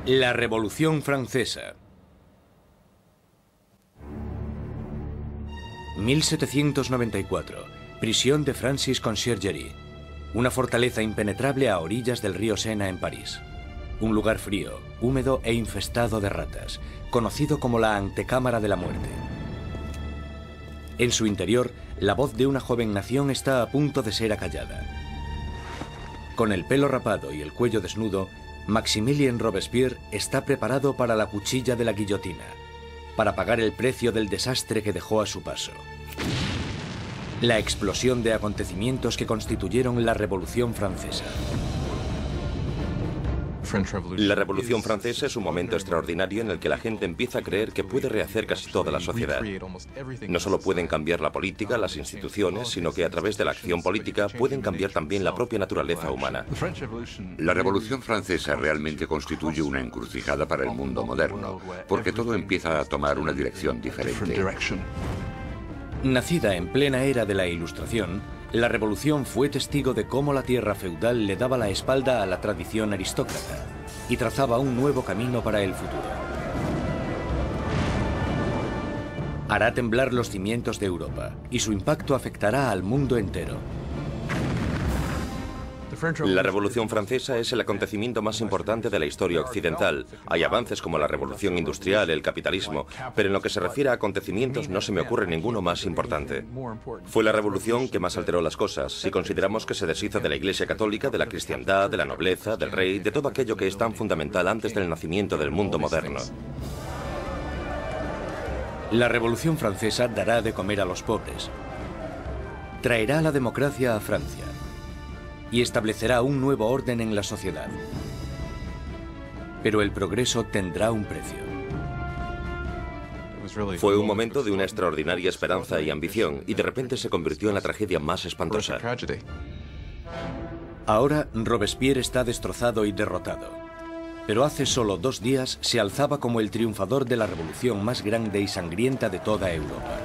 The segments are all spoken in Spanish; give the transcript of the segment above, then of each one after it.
La Revolución Francesa. 1794. Prisión de Francis Conciergerie. Una fortaleza impenetrable a orillas del río Sena en París. Un lugar frío, húmedo e infestado de ratas, conocido como la antecámara de la muerte. En su interior, la voz de una joven nación está a punto de ser acallada. Con el pelo rapado y el cuello desnudo, Maximilien Robespierre está preparado para la cuchilla de la guillotina, para pagar el precio del desastre que dejó a su paso. La explosión de acontecimientos que constituyeron la Revolución Francesa. La Revolución Francesa es un momento extraordinario en el que la gente empieza a creer que puede rehacer casi toda la sociedad. No solo pueden cambiar la política, las instituciones, sino que a través de la acción política pueden cambiar también la propia naturaleza humana. La Revolución Francesa realmente constituye una encrucijada para el mundo moderno, porque todo empieza a tomar una dirección diferente. Nacida en plena era de la Ilustración, la Revolución fue testigo de cómo la tierra feudal le daba la espalda a la tradición aristócrata y trazaba un nuevo camino para el futuro. Hará temblar los cimientos de Europa y su impacto afectará al mundo entero. La Revolución Francesa es el acontecimiento más importante de la historia occidental. Hay avances como la Revolución Industrial, el capitalismo, pero en lo que se refiere a acontecimientos no se me ocurre ninguno más importante. Fue la revolución que más alteró las cosas, si consideramos que se deshizo de la Iglesia Católica, de la cristiandad, de la nobleza, del rey, de todo aquello que es tan fundamental antes del nacimiento del mundo moderno. La Revolución Francesa dará de comer a los pobres, traerá la democracia a Francia y establecerá un nuevo orden en la sociedad. Pero el progreso tendrá un precio. Fue un momento de una extraordinaria esperanza y ambición, y de repente se convirtió en la tragedia más espantosa. Ahora Robespierre está destrozado y derrotado. Pero hace solo 2 días se alzaba como el triunfador de la revolución más grande y sangrienta de toda Europa.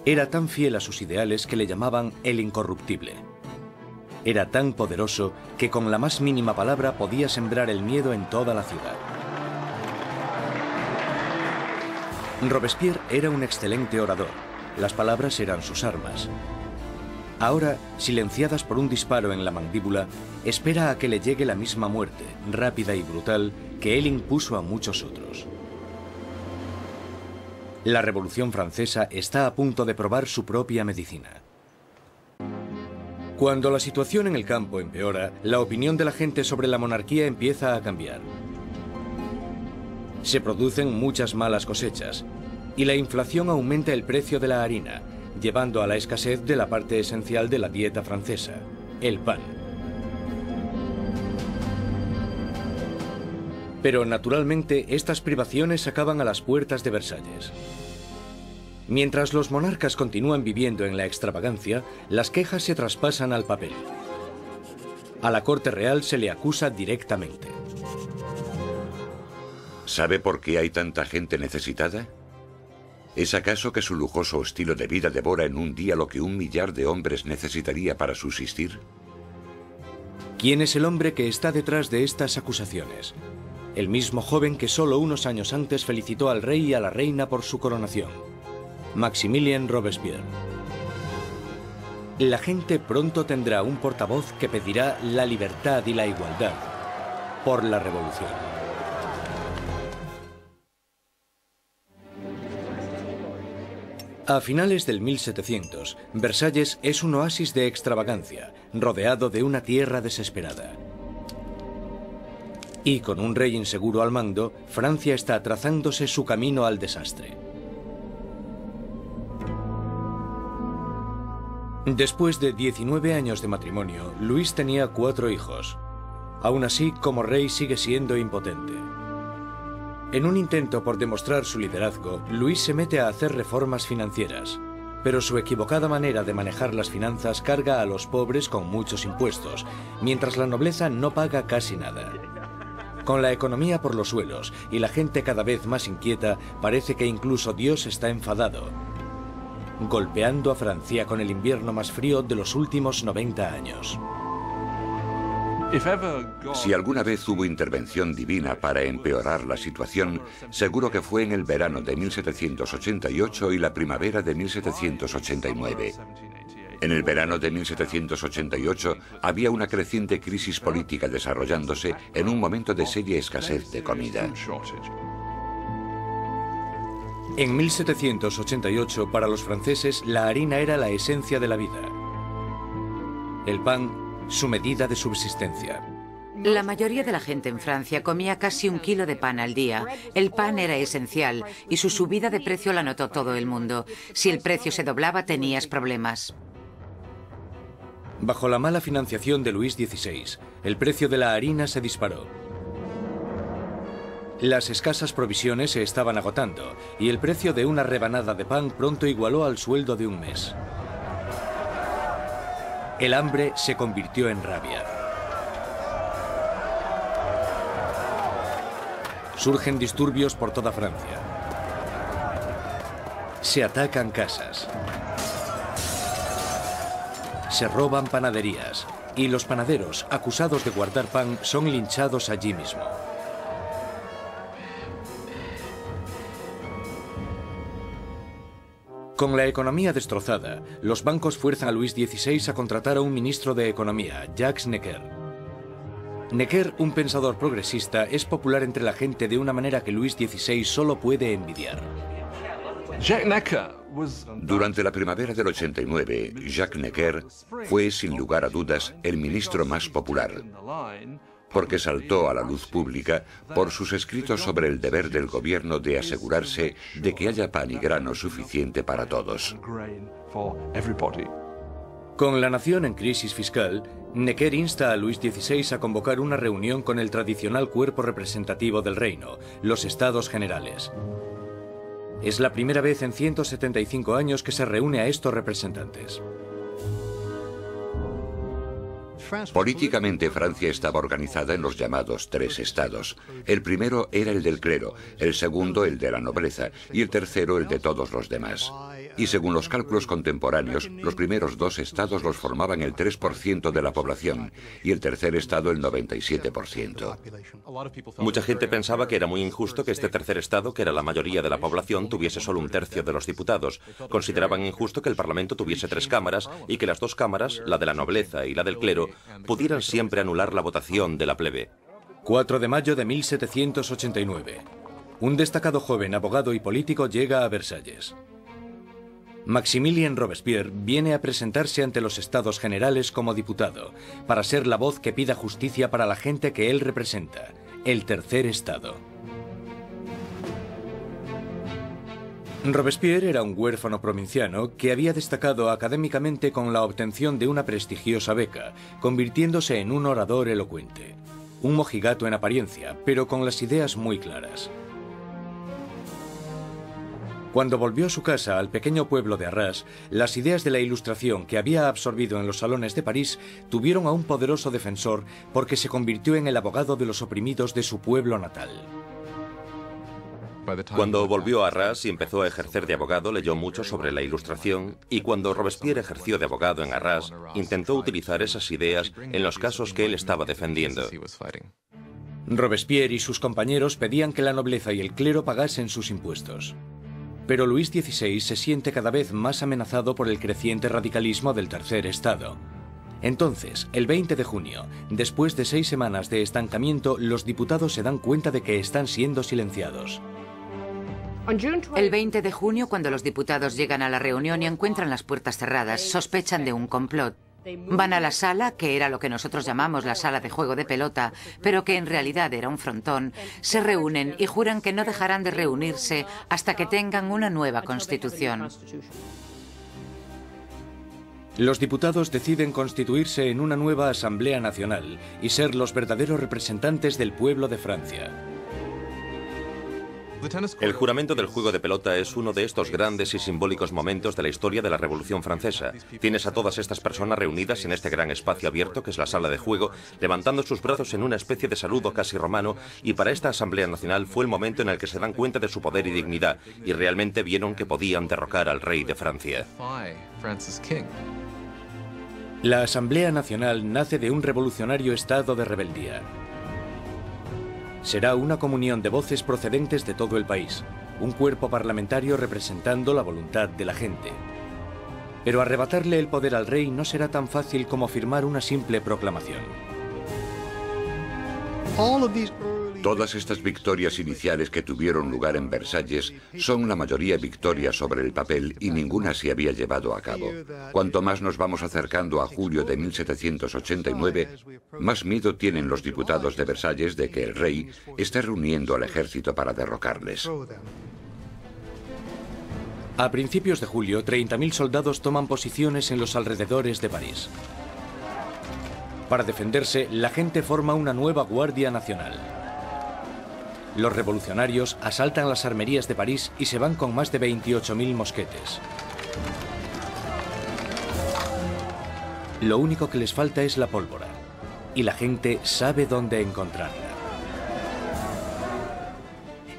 Era tan fiel a sus ideales que le llamaban el incorruptible. Era tan poderoso que con la más mínima palabra podía sembrar el miedo en toda la ciudad. Robespierre era un excelente orador. Las palabras eran sus armas. Ahora, silenciadas por un disparo en la mandíbula, espera a que le llegue la misma muerte, rápida y brutal, que él impuso a muchos otros. La Revolución Francesa está a punto de probar su propia medicina. Cuando la situación en el campo empeora, la opinión de la gente sobre la monarquía empieza a cambiar. Se producen muchas malas cosechas y la inflación aumenta el precio de la harina, llevando a la escasez de la parte esencial de la dieta francesa, el pan. Pero naturalmente estas privaciones acaban a las puertas de Versalles. Mientras los monarcas continúan viviendo en la extravagancia, las quejas se traspasan al papel. A la corte real se le acusa directamente. ¿Sabe por qué hay tanta gente necesitada? ¿Es acaso que su lujoso estilo de vida devora en un día lo que 1 millar de hombres necesitaría para subsistir? ¿Quién es el hombre que está detrás de estas acusaciones? El mismo joven que solo unos años antes felicitó al rey y a la reina por su coronación. Maximilien Robespierre. La gente pronto tendrá un portavoz que pedirá la libertad y la igualdad por la revolución. A finales del 1700, Versalles es un oasis de extravagancia, rodeado de una tierra desesperada. Y con un rey inseguro al mando, Francia está trazándose su camino al desastre. Después de 19 años de matrimonio, Luis tenía 4 hijos. Aún así, como rey sigue siendo impotente. En un intento por demostrar su liderazgo, Luis se mete a hacer reformas financieras, pero su equivocada manera de manejar las finanzas carga a los pobres con muchos impuestos, mientras la nobleza no paga casi nada. Con la economía por los suelos y la gente cada vez más inquieta, parece que incluso Dios está enfadado, golpeando a Francia con el invierno más frío de los últimos 90 años. Si alguna vez hubo intervención divina para empeorar la situación, seguro que fue en el verano de 1788 y la primavera de 1789. En el verano de 1788 había una creciente crisis política desarrollándose en un momento de seria escasez de comida. En 1788, para los franceses, la harina era la esencia de la vida. El pan, su medida de subsistencia. La mayoría de la gente en Francia comía casi 1 kilo de pan al día. El pan era esencial y su subida de precio la notó todo el mundo. Si el precio se doblaba, tenías problemas. Bajo la mala financiación de Luis XVI, el precio de la harina se disparó. Las escasas provisiones se estaban agotando y el precio de una rebanada de pan pronto igualó al sueldo de un mes. El hambre se convirtió en rabia. Surgen disturbios por toda Francia. Se atacan casas. Se roban panaderías y los panaderos, acusados de guardar pan, son linchados allí mismo. Con la economía destrozada, los bancos fuerzan a Luis XVI a contratar a un ministro de Economía, Jacques Necker. Necker, un pensador progresista, es popular entre la gente de una manera que Luis XVI solo puede envidiar. Durante la primavera del 89, Jacques Necker fue, sin lugar a dudas, el ministro más popular, porque saltó a la luz pública por sus escritos sobre el deber del gobierno de asegurarse de que haya pan y grano suficiente para todos. Con la nación en crisis fiscal, Necker insta a Luis XVI a convocar una reunión con el tradicional cuerpo representativo del reino, los Estados Generales. Es la primera vez en 175 años que se reúne a estos representantes. Políticamente, Francia estaba organizada en los llamados 3 estados. El primero era el del clero, el segundo el de la nobleza y el tercero el de todos los demás. Y según los cálculos contemporáneos, los primeros 2 estados los formaban el 3% de la población y el tercer estado el 97%. Mucha gente pensaba que era muy injusto que este tercer estado, que era la mayoría de la población, tuviese solo 1/3 de los diputados. Consideraban injusto que el Parlamento tuviese 3 cámaras y que las 2 cámaras, la de la nobleza y la del clero, pudieran siempre anular la votación de la plebe. 4 de mayo de 1789. Un destacado joven abogado y político llega a Versalles. Maximilien Robespierre viene a presentarse ante los Estados Generales como diputado, para ser la voz que pida justicia para la gente que él representa, el tercer estado. Robespierre era un huérfano provinciano que había destacado académicamente con la obtención de una prestigiosa beca, convirtiéndose en un orador elocuente. Un mojigato en apariencia, pero con las ideas muy claras. Cuando volvió a su casa, al pequeño pueblo de Arras, las ideas de la Ilustración que había absorbido en los salones de París tuvieron a un poderoso defensor porque se convirtió en el abogado de los oprimidos de su pueblo natal. Cuando volvió a Arras y empezó a ejercer de abogado, leyó mucho sobre la Ilustración y cuando Robespierre ejerció de abogado en Arras, intentó utilizar esas ideas en los casos que él estaba defendiendo. Robespierre y sus compañeros pedían que la nobleza y el clero pagasen sus impuestos. Pero Luis XVI se siente cada vez más amenazado por el creciente radicalismo del tercer estado. Entonces, el 20 de junio, después de 6 semanas de estancamiento, los diputados se dan cuenta de que están siendo silenciados. El 20 de junio, cuando los diputados llegan a la reunión y encuentran las puertas cerradas, sospechan de un complot. Van a la sala, que era lo que nosotros llamamos la sala de juego de pelota, pero que en realidad era un frontón, se reúnen y juran que no dejarán de reunirse hasta que tengan una nueva constitución. Los diputados deciden constituirse en una nueva Asamblea Nacional y ser los verdaderos representantes del pueblo de Francia. El juramento del juego de pelota es uno de estos grandes y simbólicos momentos de la historia de la Revolución Francesa. Tienes a todas estas personas reunidas en este gran espacio abierto que es la sala de juego, levantando sus brazos en una especie de saludo casi romano, y para esta Asamblea Nacional fue el momento en el que se dan cuenta de su poder y dignidad, y realmente vieron que podían derrocar al rey de Francia. La Asamblea Nacional nace de un revolucionario estado de rebeldía. Será una comunión de voces procedentes de todo el país, un cuerpo parlamentario representando la voluntad de la gente. Pero arrebatarle el poder al rey no será tan fácil como firmar una simple proclamación. Todas estas victorias iniciales que tuvieron lugar en Versalles son la mayoría victorias sobre el papel y ninguna se había llevado a cabo. Cuanto más nos vamos acercando a julio de 1789, más miedo tienen los diputados de Versalles de que el rey esté reuniendo al ejército para derrocarles. A principios de julio, 30.000 soldados toman posiciones en los alrededores de París. Para defenderse, la gente forma una nueva Guardia Nacional. Los revolucionarios asaltan las armerías de París y se van con más de 28.000 mosquetes. Lo único que les falta es la pólvora, y la gente sabe dónde encontrarla.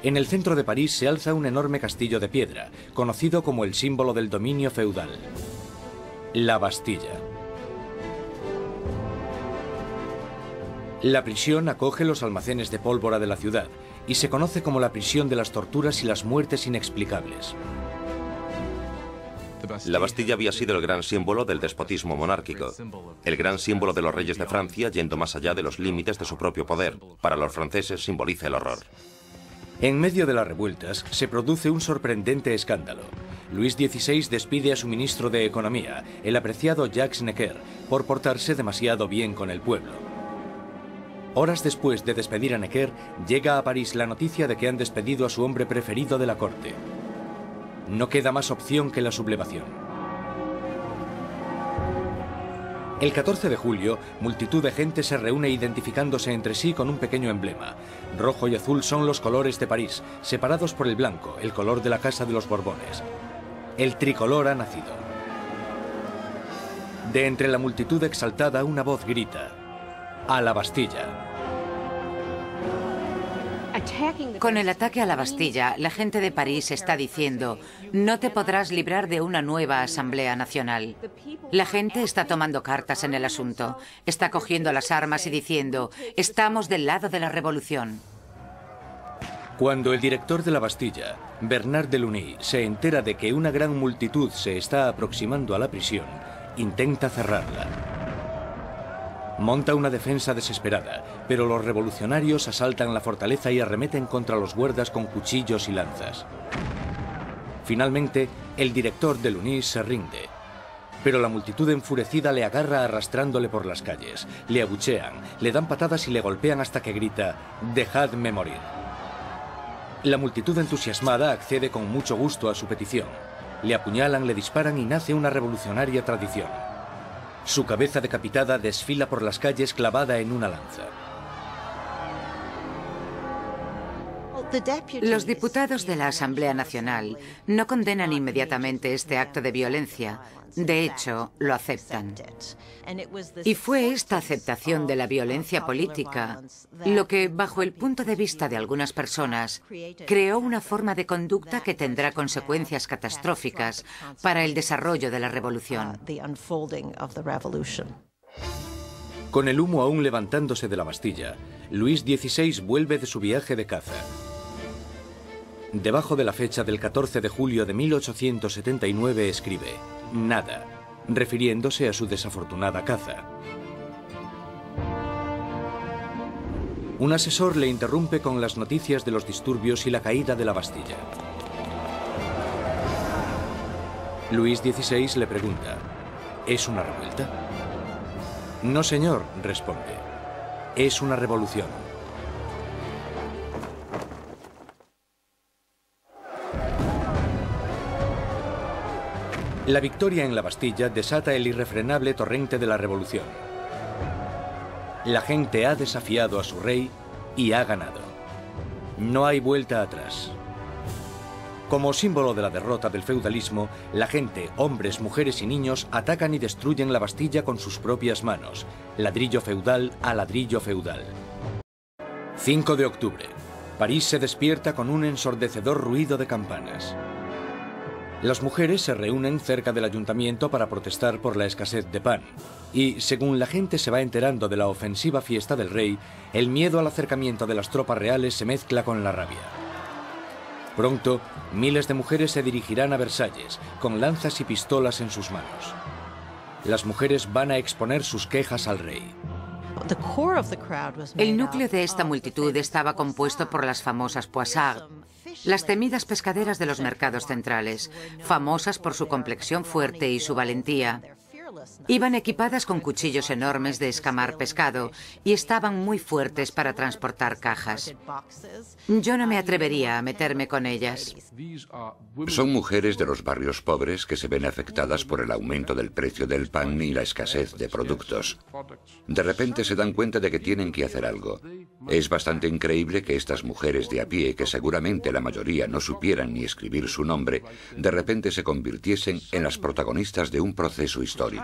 En el centro de París se alza un enorme castillo de piedra, conocido como el símbolo del dominio feudal, la Bastilla. La prisión acoge los almacenes de pólvora de la ciudad y se conoce como la prisión de las torturas y las muertes inexplicables. La Bastilla había sido el gran símbolo del despotismo monárquico, el gran símbolo de los reyes de Francia yendo más allá de los límites de su propio poder. Para los franceses simboliza el horror. En medio de las revueltas se produce un sorprendente escándalo. Luis XVI despide a su ministro de Economía, el apreciado Jacques Necker, por portarse demasiado bien con el pueblo. Horas después de despedir a Necker, llega a París la noticia de que han despedido a su hombre preferido de la corte. No queda más opción que la sublevación. El 14 de julio, multitud de gente se reúne identificándose entre sí con un pequeño emblema. Rojo y azul son los colores de París, separados por el blanco, el color de la Casa de los Borbones. El tricolor ha nacido. De entre la multitud exaltada, una voz grita: ¡a la Bastilla! Con el ataque a la Bastilla, la gente de París está diciendo: no te podrás librar de una nueva Asamblea Nacional. La gente está tomando cartas en el asunto, está cogiendo las armas y diciendo: estamos del lado de la revolución. Cuando el director de la Bastilla, Bernard de Lugny, se entera de que una gran multitud se está aproximando a la prisión, intenta cerrarla. Monta una defensa desesperada, pero los revolucionarios asaltan la fortaleza y arremeten contra los guardas con cuchillos y lanzas. Finalmente, el director de Lugny se rinde, pero la multitud enfurecida le agarra arrastrándole por las calles, le abuchean, le dan patadas y le golpean hasta que grita: «¡Dejadme morir!». La multitud entusiasmada accede con mucho gusto a su petición. Le apuñalan, le disparan y nace una revolucionaria tradición. Su cabeza decapitada desfila por las calles clavada en una lanza. Los diputados de la Asamblea Nacional no condenan inmediatamente este acto de violencia. De hecho, lo aceptan. Y fue esta aceptación de la violencia política lo que, bajo el punto de vista de algunas personas, creó una forma de conducta que tendrá consecuencias catastróficas para el desarrollo de la revolución. Con el humo aún levantándose de la Bastilla, Luis XVI vuelve de su viaje de caza. Debajo de la fecha del 14 de julio de 1879 escribe: «Nada», refiriéndose a su desafortunada caza. Un asesor le interrumpe con las noticias de los disturbios y la caída de la Bastilla. Luis XVI le pregunta: ¿es una revuelta? «No, señor», responde. «Es una revolución». La victoria en la Bastilla desata el irrefrenable torrente de la revolución. La gente ha desafiado a su rey y ha ganado. No hay vuelta atrás. Como símbolo de la derrota del feudalismo, la gente, hombres, mujeres y niños, atacan y destruyen la Bastilla con sus propias manos, ladrillo feudal a ladrillo feudal. 5 de octubre. París se despierta con un ensordecedor ruido de campanas. Las mujeres se reúnen cerca del ayuntamiento para protestar por la escasez de pan. Y, según la gente se va enterando de la ofensiva fiesta del rey, el miedo al acercamiento de las tropas reales se mezcla con la rabia. Pronto, miles de mujeres se dirigirán a Versalles, con lanzas y pistolas en sus manos. Las mujeres van a exponer sus quejas al rey. El núcleo de esta multitud estaba compuesto por las famosas poissardes, las temidas pescaderas de los mercados centrales, famosas por su complexión fuerte y su valentía. Iban equipadas con cuchillos enormes de escamar pescado y estaban muy fuertes para transportar cajas. Yo no me atrevería a meterme con ellas. Son mujeres de los barrios pobres que se ven afectadas por el aumento del precio del pan y la escasez de productos. De repente se dan cuenta de que tienen que hacer algo. Es bastante increíble que estas mujeres de a pie, que seguramente la mayoría no supieran ni escribir su nombre, de repente se convirtiesen en las protagonistas de un proceso histórico.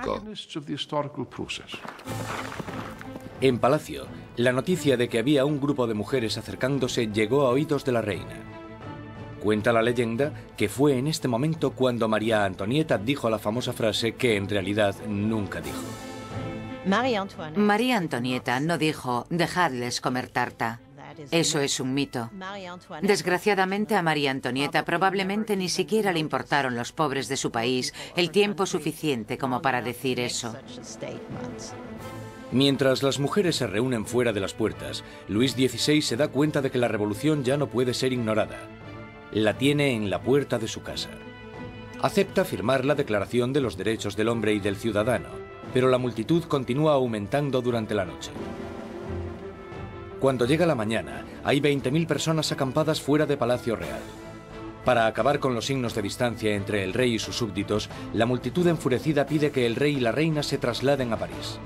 En Palacio, la noticia de que había un grupo de mujeres acercándose llegó a oídos de la reina. Cuenta la leyenda que fue en este momento cuando María Antonieta dijo la famosa frase que en realidad nunca dijo. María Antonieta no dijo, dejadles comer tarta. Eso es un mito. Desgraciadamente a María Antonieta probablemente ni siquiera le importaron los pobres de su país el tiempo suficiente como para decir eso. Mientras las mujeres se reúnen fuera de las puertas, Luis XVI se da cuenta de que la revolución ya no puede ser ignorada. La tiene en la puerta de su casa. Acepta firmar la Declaración de los Derechos del Hombre y del Ciudadano, pero la multitud continúa aumentando durante la noche. Cuando llega la mañana, hay 20.000 personas acampadas fuera de Palacio Real. Para acabar con los signos de distancia entre el rey y sus súbditos, la multitud enfurecida pide que el rey y la reina se trasladen a París.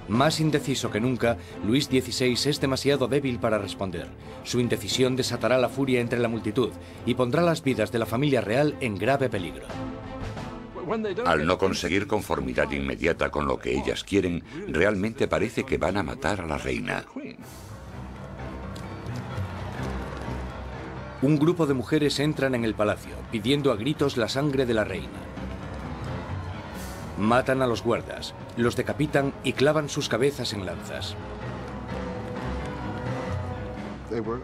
Más indeciso que nunca, Luis XVI es demasiado débil para responder. Su indecisión desatará la furia entre la multitud y pondrá las vidas de la familia real en grave peligro. Al no conseguir conformidad inmediata con lo que ellas quieren, realmente parece que van a matar a la reina. Un grupo de mujeres entran en el palacio, pidiendo a gritos la sangre de la reina. Matan a los guardas, los decapitan y clavan sus cabezas en lanzas.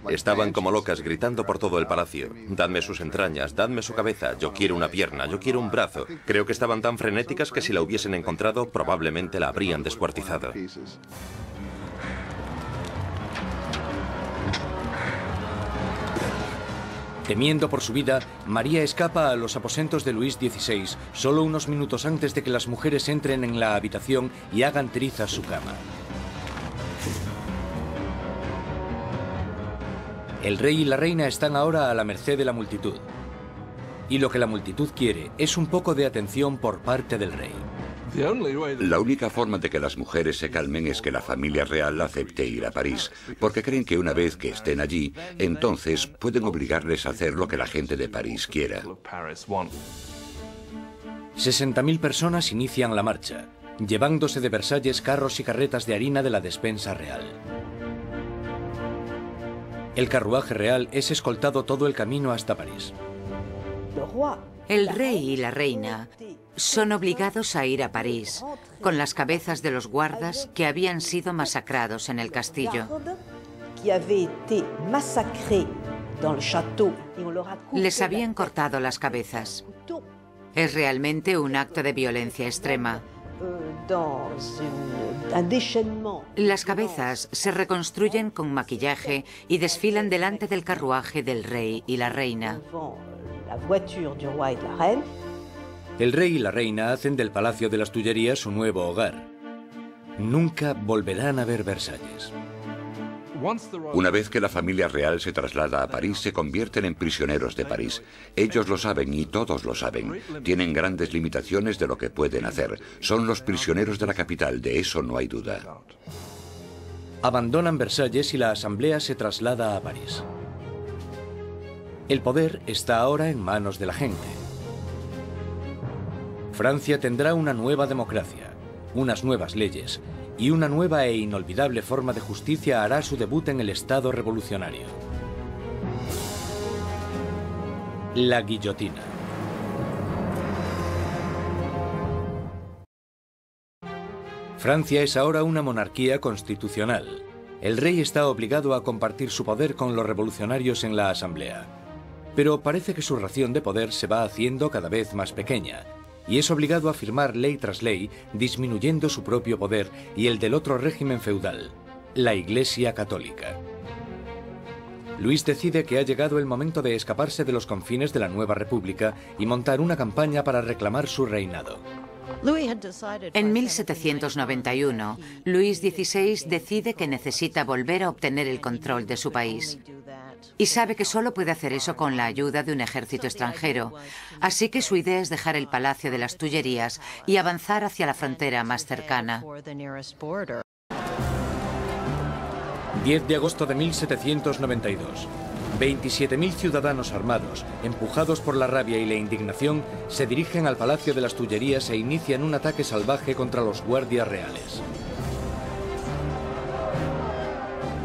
Estaban como locas gritando por todo el palacio. Dadme sus entrañas, dadme su cabeza, yo quiero una pierna, yo quiero un brazo. Creo que estaban tan frenéticas que si la hubiesen encontrado probablemente la habrían descuartizado. Temiendo por su vida, María escapa a los aposentos de Luis XVI solo unos minutos antes de que las mujeres entren en la habitación y hagan trizas su cama. El rey y la reina están ahora a la merced de la multitud. Y lo que la multitud quiere es un poco de atención por parte del rey. La única forma de que las mujeres se calmen es que la familia real acepte ir a París, porque creen que una vez que estén allí, entonces pueden obligarles a hacer lo que la gente de París quiera. 60.000 personas inician la marcha, llevándose de Versalles carros y carretas de harina de la despensa real. El carruaje real es escoltado todo el camino hasta París. El rey y la reina son obligados a ir a París, con las cabezas de los guardas que habían sido masacrados en el castillo. Les habían cortado las cabezas. Es realmente un acto de violencia extrema. Las cabezas se reconstruyen con maquillaje y desfilan delante del carruaje del rey y la reina. El rey y la reina hacen del Palacio de las Tullerías su nuevo hogar. Nunca volverán a ver Versalles. Una vez que la familia real se traslada a París, se convierten en prisioneros de París. Ellos lo saben y todos lo saben. Tienen grandes limitaciones de lo que pueden hacer. Son los prisioneros de la capital, de eso no hay duda. Abandonan Versalles y la asamblea se traslada a París. El poder está ahora en manos de la gente. Francia tendrá una nueva democracia, unas nuevas leyes, y una nueva e inolvidable forma de justicia hará su debut en el Estado revolucionario. La guillotina. Francia es ahora una monarquía constitucional. El rey está obligado a compartir su poder con los revolucionarios en la Asamblea. Pero parece que su ración de poder se va haciendo cada vez más pequeña, y es obligado a firmar ley tras ley, disminuyendo su propio poder y el del otro régimen feudal, la Iglesia Católica. Luis decide que ha llegado el momento de escaparse de los confines de la nueva república y montar una campaña para reclamar su reinado. En 1791, Luis XVI decide que necesita volver a obtener el control de su país. Y sabe que solo puede hacer eso con la ayuda de un ejército extranjero. Así que su idea es dejar el Palacio de las Tullerías y avanzar hacia la frontera más cercana. 10 de agosto de 1792. 27.000 ciudadanos armados, empujados por la rabia y la indignación, se dirigen al Palacio de las Tullerías e inician un ataque salvaje contra los guardias reales.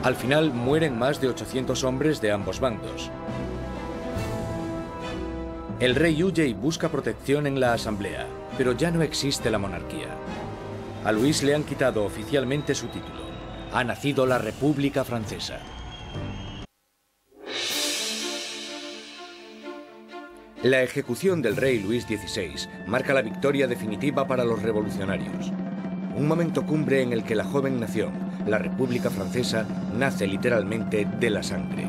Al final mueren más de 800 hombres de ambos bandos. El rey huye y busca protección en la Asamblea, pero ya no existe la monarquía. A Luis le han quitado oficialmente su título. Ha nacido la República Francesa. La ejecución del rey Luis XVI marca la victoria definitiva para los revolucionarios. Un momento cumbre en el que la joven nación, la República Francesa, nace literalmente de la sangre.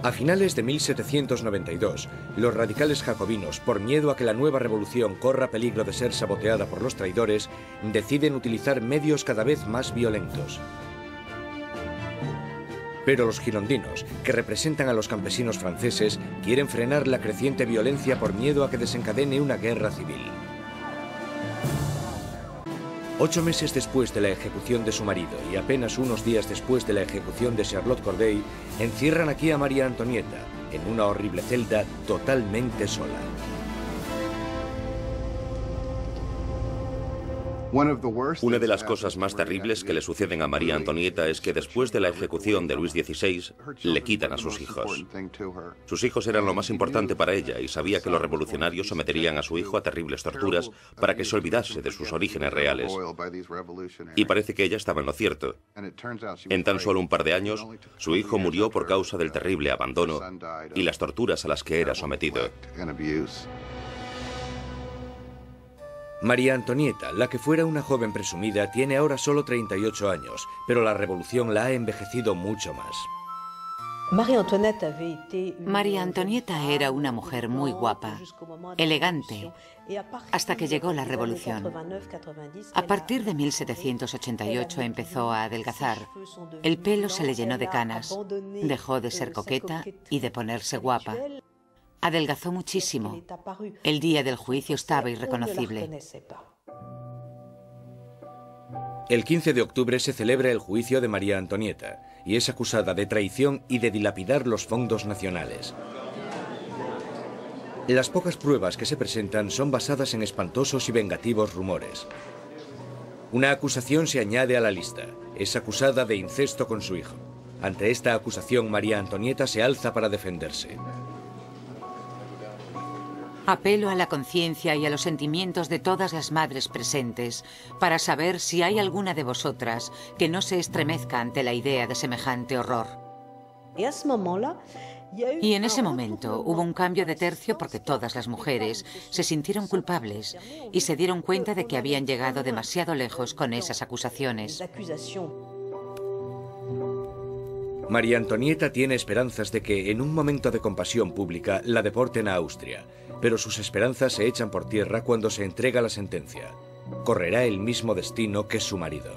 A finales de 1792, los radicales jacobinos, por miedo a que la nueva revolución corra peligro de ser saboteada por los traidores, deciden utilizar medios cada vez más violentos. Pero los girondinos, que representan a los campesinos franceses, quieren frenar la creciente violencia por miedo a que desencadene una guerra civil. 8 meses después de la ejecución de su marido y apenas unos días después de la ejecución de Charlotte Corday, encierran aquí a María Antonieta en una horrible celda totalmente sola. Una de las cosas más terribles que le suceden a María Antonieta es que después de la ejecución de Luis XVI, le quitan a sus hijos. Sus hijos eran lo más importante para ella y sabía que los revolucionarios someterían a su hijo a terribles torturas para que se olvidase de sus orígenes reales. Y parece que ella estaba en lo cierto. En tan solo un par de años, su hijo murió por causa del terrible abandono y las torturas a las que era sometido. María Antonieta, la que fuera una joven presumida, tiene ahora solo 38 años, pero la revolución la ha envejecido mucho más. María Antonieta era una mujer muy guapa, elegante, hasta que llegó la revolución. A partir de 1788 empezó a adelgazar. El pelo se le llenó de canas, dejó de ser coqueta y de ponerse guapa. Adelgazó muchísimo. El día del juicio estaba irreconocible. El 15 de octubre se celebra el juicio de María Antonieta y es acusada de traición y de dilapidar los fondos nacionales. Las pocas pruebas que se presentan son basadas en espantosos y vengativos rumores. Una acusación se añade a la lista. Es acusada de incesto con su hijo. Ante esta acusación, María Antonieta se alza para defenderse. Apelo a la conciencia y a los sentimientos de todas las madres presentes para saber si hay alguna de vosotras que no se estremezca ante la idea de semejante horror. Y en ese momento hubo un cambio de tercio porque todas las mujeres se sintieron culpables y se dieron cuenta de que habían llegado demasiado lejos con esas acusaciones. María Antonieta tiene esperanzas de que, en un momento de compasión pública, la deporten a Austria, pero sus esperanzas se echan por tierra cuando se entrega la sentencia. Correrá el mismo destino que su marido.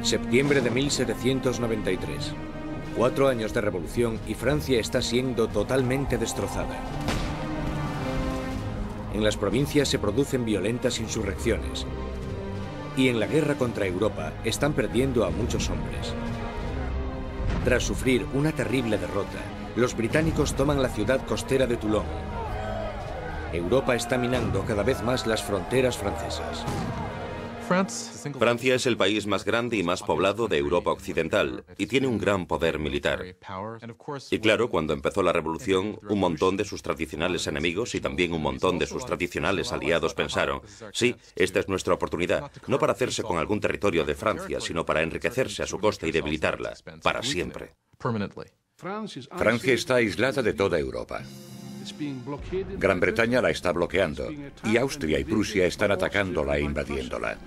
Septiembre de 1793. 4 años de revolución y Francia está siendo totalmente destrozada. En las provincias se producen violentas insurrecciones. Y en la guerra contra Europa están perdiendo a muchos hombres. Tras sufrir una terrible derrota, los británicos toman la ciudad costera de Toulon. Europa está minando cada vez más las fronteras francesas. Francia es el país más grande y más poblado de Europa Occidental y tiene un gran poder militar. Y claro, cuando empezó la revolución, un montón de sus tradicionales enemigos y también un montón de sus tradicionales aliados pensaron, sí, esta es nuestra oportunidad, no para hacerse con algún territorio de Francia, sino para enriquecerse a su costa y debilitarla, para siempre. Francia está aislada de toda Europa. Gran Bretaña la está bloqueando y Austria y Prusia están atacándola e invadiéndola.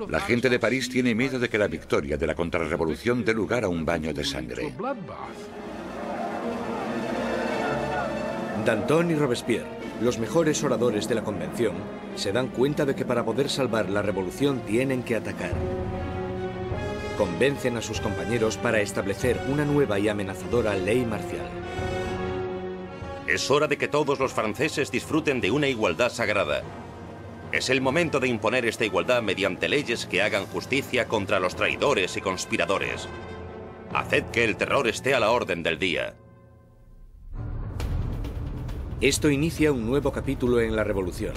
La gente de París tiene miedo de que la victoria de la contrarrevolución dé lugar a un baño de sangre. Danton y Robespierre, los mejores oradores de la convención, se dan cuenta de que para poder salvar la revolución tienen que atacar. Convencen a sus compañeros para establecer una nueva y amenazadora ley marcial. Es hora de que todos los franceses disfruten de una igualdad sagrada. Es el momento de imponer esta igualdad mediante leyes que hagan justicia contra los traidores y conspiradores. Haced que el terror esté a la orden del día. Esto inicia un nuevo capítulo en la revolución.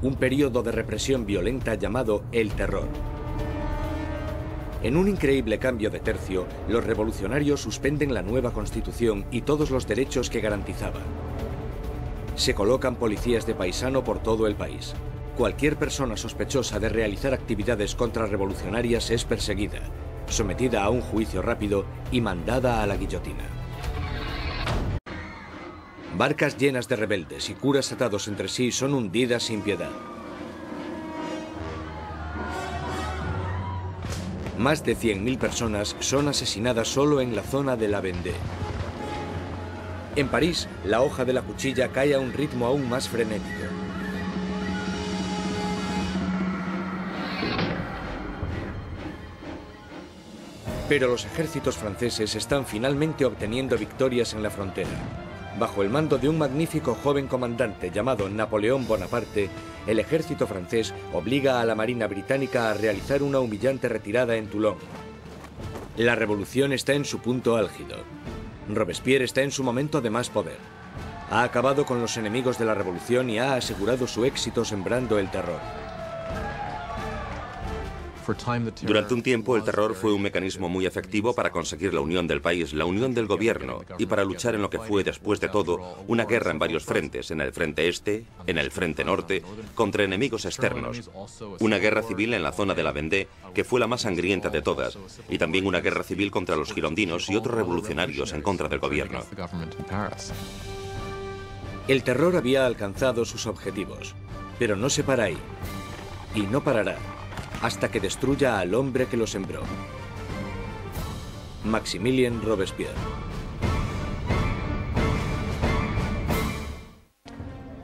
Un periodo de represión violenta llamado el terror. En un increíble cambio de tercio, los revolucionarios suspenden la nueva constitución y todos los derechos que garantizaba. Se colocan policías de paisano por todo el país. Cualquier persona sospechosa de realizar actividades contrarrevolucionarias es perseguida, sometida a un juicio rápido y mandada a la guillotina. Barcas llenas de rebeldes y curas atados entre sí son hundidas sin piedad. Más de 100.000 personas son asesinadas solo en la zona de la Vendée. En París, la hoja de la cuchilla cae a un ritmo aún más frenético. Pero los ejércitos franceses están finalmente obteniendo victorias en la frontera. Bajo el mando de un magnífico joven comandante llamado Napoleón Bonaparte, el ejército francés obliga a la Marina británica a realizar una humillante retirada en Toulon. La revolución está en su punto álgido. Robespierre está en su momento de más poder. Ha acabado con los enemigos de la revolución y ha asegurado su éxito sembrando el terror. Durante un tiempo, el terror fue un mecanismo muy efectivo para conseguir la unión del país, la unión del gobierno, y para luchar en lo que fue, después de todo, una guerra en varios frentes, en el frente este, en el frente norte, contra enemigos externos. Una guerra civil en la zona de la Vendée, que fue la más sangrienta de todas, y también una guerra civil contra los girondinos y otros revolucionarios en contra del gobierno. El terror había alcanzado sus objetivos, pero no se para ahí, y no parará hasta que destruya al hombre que lo sembró. Maximilien Robespierre.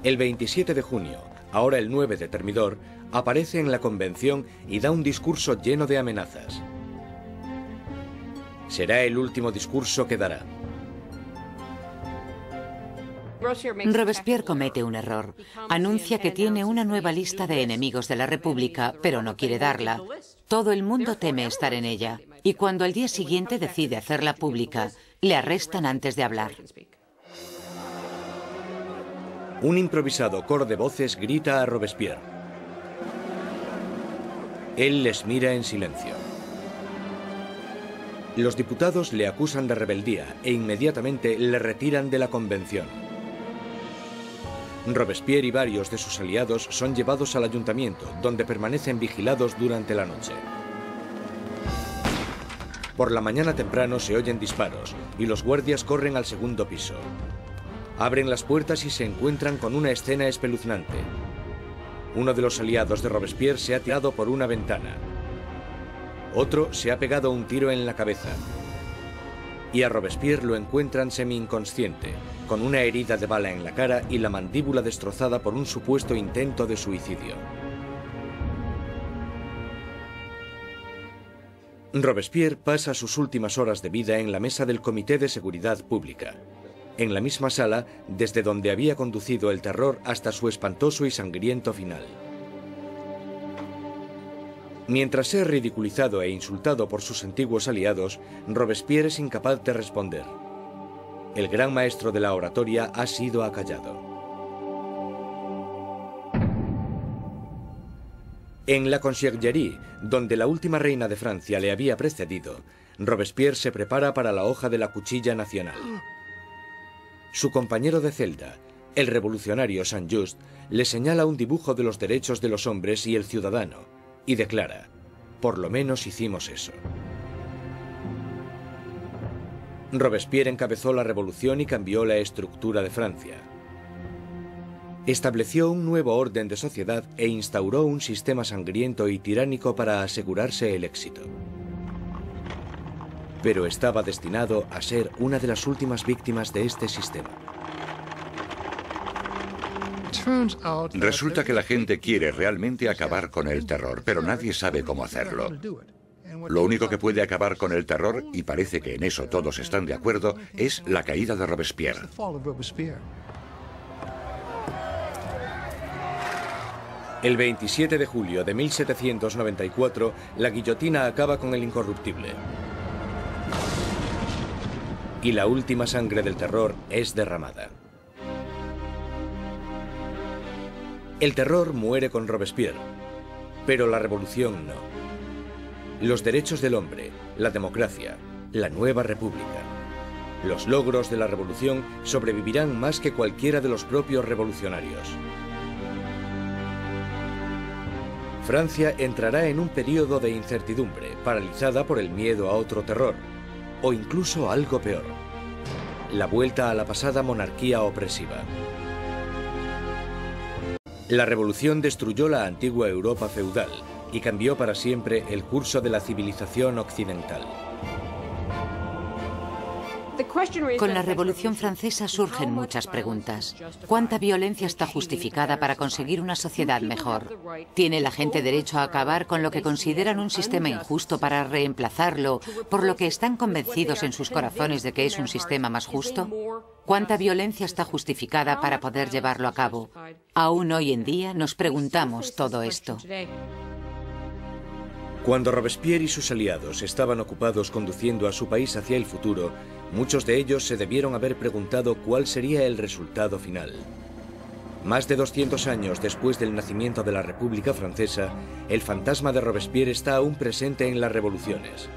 El 27 de junio, ahora el 9 de Thermidor, aparece en la convención y da un discurso lleno de amenazas. Será el último discurso que dará. Robespierre comete un error. Anuncia que tiene una nueva lista de enemigos de la República, pero no quiere darla. Todo el mundo teme estar en ella. Y cuando al día siguiente decide hacerla pública, le arrestan antes de hablar. Un improvisado coro de voces grita a Robespierre. Él les mira en silencio. Los diputados le acusan de rebeldía e inmediatamente le retiran de la convención. Robespierre y varios de sus aliados son llevados al ayuntamiento, donde permanecen vigilados durante la noche. Por la mañana temprano se oyen disparos y los guardias corren al segundo piso. Abren las puertas y se encuentran con una escena espeluznante. Uno de los aliados de Robespierre se ha tirado por una ventana. Otro se ha pegado un tiro en la cabeza. Y a Robespierre lo encuentran semi-inconsciente, con una herida de bala en la cara y la mandíbula destrozada por un supuesto intento de suicidio. Robespierre pasa sus últimas horas de vida en la mesa del Comité de Seguridad Pública, en la misma sala desde donde había conducido el terror hasta su espantoso y sangriento final. Mientras es ridiculizado e insultado por sus antiguos aliados, Robespierre es incapaz de responder. El gran maestro de la oratoria ha sido acallado. En la Conciergerie, donde la última reina de Francia le había precedido, Robespierre se prepara para la hoja de la cuchilla nacional. Su compañero de celda, el revolucionario Saint-Just, le señala un dibujo de los derechos de los hombres y el ciudadano, y declara: por lo menos hicimos eso. Robespierre encabezó la revolución y cambió la estructura de Francia. Estableció un nuevo orden de sociedad e instauró un sistema sangriento y tiránico para asegurarse el éxito. Pero estaba destinado a ser una de las últimas víctimas de este sistema. Resulta que la gente quiere realmente acabar con el terror, pero nadie sabe cómo hacerlo. Lo único que puede acabar con el terror, y parece que en eso todos están de acuerdo, es la caída de Robespierre. El 27 de julio de 1794, la guillotina acaba con el incorruptible. Y la última sangre del terror es derramada. El terror muere con Robespierre, pero la revolución no. Los derechos del hombre, la democracia, la nueva república. Los logros de la revolución sobrevivirán más que cualquiera de los propios revolucionarios. Francia entrará en un periodo de incertidumbre, paralizada por el miedo a otro terror, o incluso algo peor: la vuelta a la pasada monarquía opresiva. La revolución destruyó la antigua Europa feudal y cambió para siempre el curso de la civilización occidental. Con la Revolución Francesa surgen muchas preguntas. ¿Cuánta violencia está justificada para conseguir una sociedad mejor? ¿Tiene la gente derecho a acabar con lo que consideran un sistema injusto para reemplazarlo, por lo que están convencidos en sus corazones de que es un sistema más justo? ¿Cuánta violencia está justificada para poder llevarlo a cabo? Aún hoy en día nos preguntamos todo esto. Cuando Robespierre y sus aliados estaban ocupados conduciendo a su país hacia el futuro, muchos de ellos se debieron haber preguntado cuál sería el resultado final. Más de 200 años después del nacimiento de la República Francesa, el fantasma de Robespierre está aún presente en las revoluciones.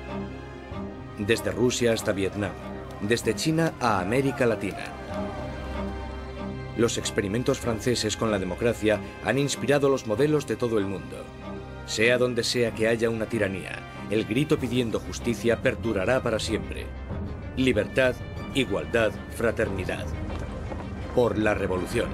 Desde Rusia hasta Vietnam, desde China a América Latina. Los experimentos franceses con la democracia han inspirado los modelos de todo el mundo. Sea donde sea que haya una tiranía, el grito pidiendo justicia perdurará para siempre. Libertad, igualdad, fraternidad. Por la revolución.